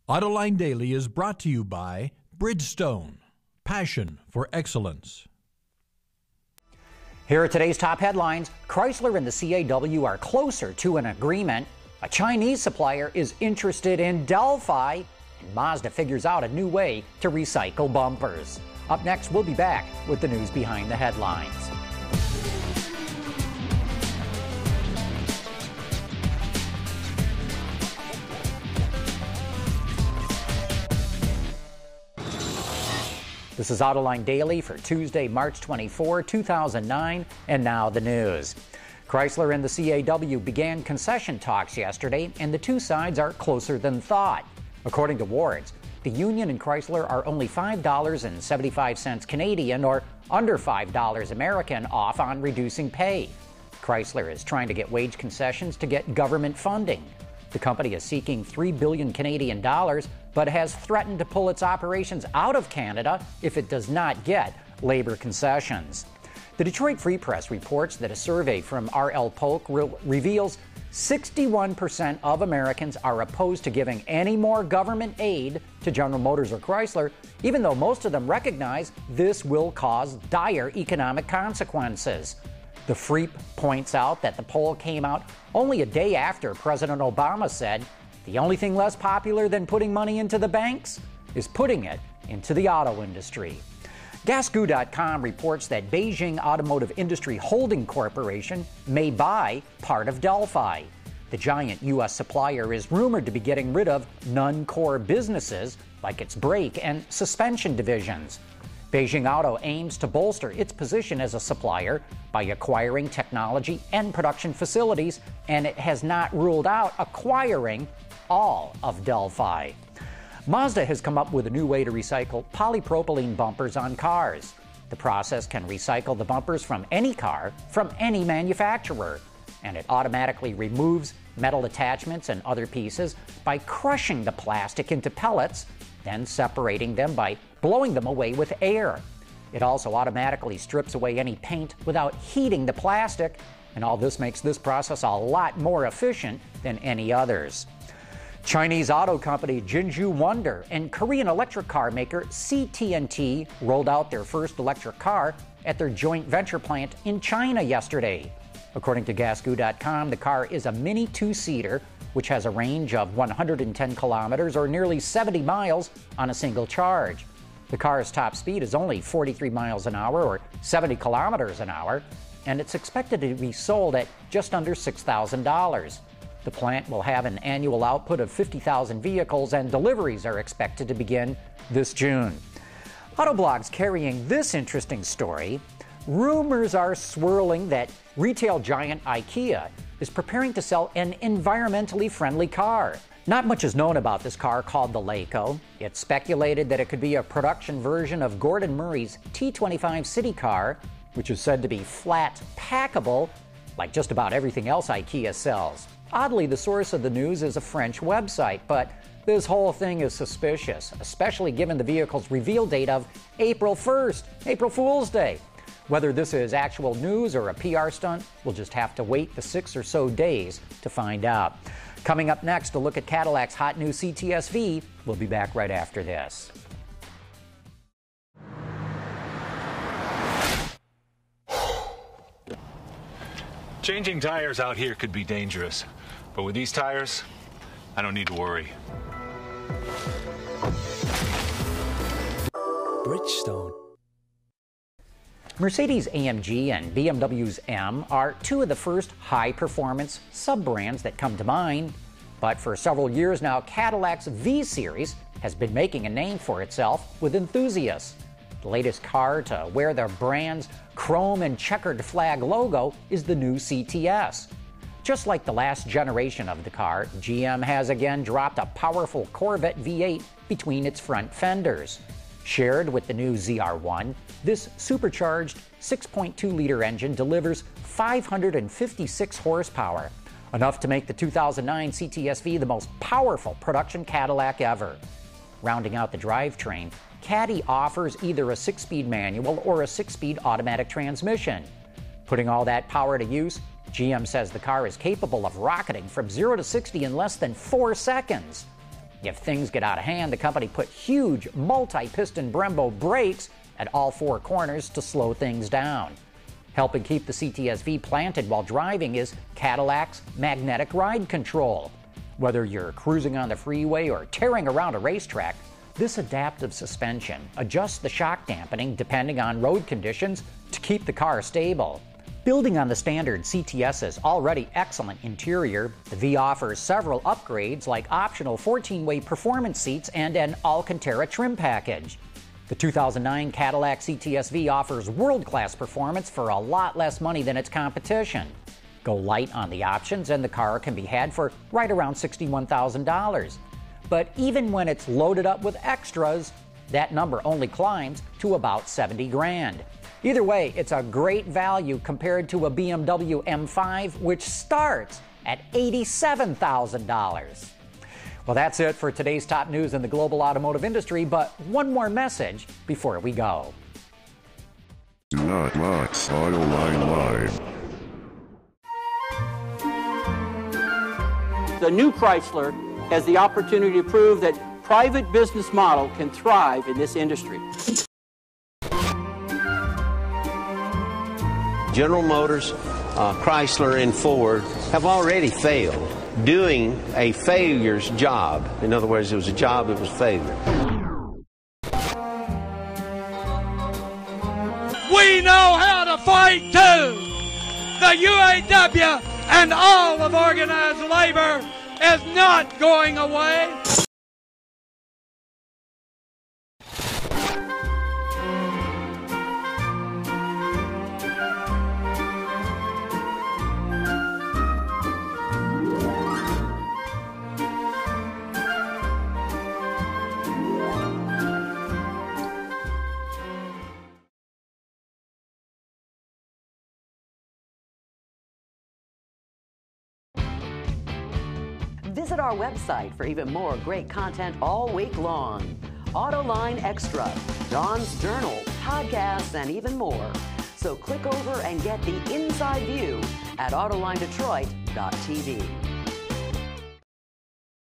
Autoline Daily is brought to you by Bridgestone, passion for excellence. Here are today's top headlines. Chrysler and the CAW are closer to an agreement. A Chinese supplier is interested in Delphi. And Mazda figures out a new way to recycle bumpers. Up next, we'll be back with the news behind the headlines. This is Autoline Daily for Tuesday, March 24, 2009, and now the news. Chrysler and the CAW began concession talks yesterday, and the two sides are closer than thought. According to Wards, the union and Chrysler are only $5.75 Canadian, or under $5 American, off on reducing pay. Chrysler is trying to get wage concessions to get government funding. The company is seeking $3 billion Canadian dollars, but has threatened to pull its operations out of Canada if it does not get labor concessions. The Detroit Free Press reports that a survey from R.L. Polk reveals 61% of Americans are opposed to giving any more government aid to General Motors or Chrysler, even though most of them recognize this will cause dire economic consequences. The Freep points out that the poll came out only a day after President Obama said, "The only thing less popular than putting money into the banks is putting it into the auto industry." GasGoo.com reports that Beijing Automotive Industry Holding Corporation may buy part of Delphi. The giant U.S. supplier is rumored to be getting rid of non-core businesses like its brake and suspension divisions. Beijing Auto aims to bolster its position as a supplier by acquiring technology and production facilities, and it has not ruled out acquiring all of Delphi. Mazda has come up with a new way to recycle polypropylene bumpers on cars. The process can recycle the bumpers from any car, from any manufacturer, and it automatically removes metal attachments and other pieces by crushing the plastic into pellets, then separating them by blowing them away with air. It also automatically strips away any paint without heating the plastic, and all this makes this process a lot more efficient than any others. Chinese auto company Jinju Wonder and Korean electric car maker CT&T rolled out their first electric car at their joint venture plant in China yesterday. According to GasGoo.com, the car is a mini two-seater, which has a range of 110 kilometers or nearly 70 miles on a single charge. The car's top speed is only 43 miles an hour or 70 kilometers an hour, and it's expected to be sold at just under $6,000. The plant will have an annual output of 50,000 vehicles, and deliveries are expected to begin this June. Autoblog's carrying this interesting story. Rumors are swirling that retail giant IKEA is preparing to sell an environmentally friendly car. Not much is known about this car called the Laco. It's speculated that it could be a production version of Gordon Murray's T25 city car, which is said to be flat packable, like just about everything else IKEA sells. Oddly, the source of the news is a French website, but this whole thing is suspicious, especially given the vehicle's reveal date of April 1st, April Fool's Day. Whether this is actual news or a PR stunt, we'll just have to wait the 6 or so days to find out. Coming up next, a look at Cadillac's hot new CTS-V. We'll be back right after this. Changing tires out here could be dangerous, but with these tires, I don't need to worry. Bridgestone. Mercedes-AMG and BMW's M are two of the first high-performance sub-brands that come to mind. But for several years now, Cadillac's V-Series has been making a name for itself with enthusiasts. The latest car to wear the brand's chrome and checkered flag logo is the new CTS. Just like the last generation of the car, GM has again dropped a powerful Corvette V8 between its front fenders. Shared with the new ZR1, this supercharged 6.2-liter engine delivers 556 horsepower, enough to make the 2009 CTS-V the most powerful production Cadillac ever. Rounding out the drivetrain, Caddy offers either a 6-speed manual or a 6-speed automatic transmission. Putting all that power to use, GM says the car is capable of rocketing from 0 to 60 in less than 4 seconds. If things get out of hand, the company put huge multi-piston Brembo brakes at all four corners to slow things down. Helping keep the CTS-V planted while driving is Cadillac's magnetic ride control. Whether you're cruising on the freeway or tearing around a racetrack, this adaptive suspension adjusts the shock dampening depending on road conditions to keep the car stable. Building on the standard CTS's already excellent interior, the V offers several upgrades like optional 14-way performance seats and an Alcantara trim package. The 2009 Cadillac CTS-V offers world-class performance for a lot less money than its competition. Go light on the options and the car can be had for right around $61,000. But even when it's loaded up with extras, that number only climbs to about $70,000. Either way, it's a great value compared to a BMW M5, which starts at $87,000. Well, that's it for today's top news in the global automotive industry, but one more message before we go. Do not watch Autoline Live. The new Chrysler has the opportunity to prove that private business model can thrive in this industry. General Motors, Chrysler, and Ford have already failed doing a failure's job. In other words, it was a job that was failure. We know how to fight too. The UAW and all of organized labor is not going away. Visit our website for even more great content all week long. Autoline Extra, Dawn's Journal, podcasts, and even more. So click over and get the inside view at AutolineDetroit.tv.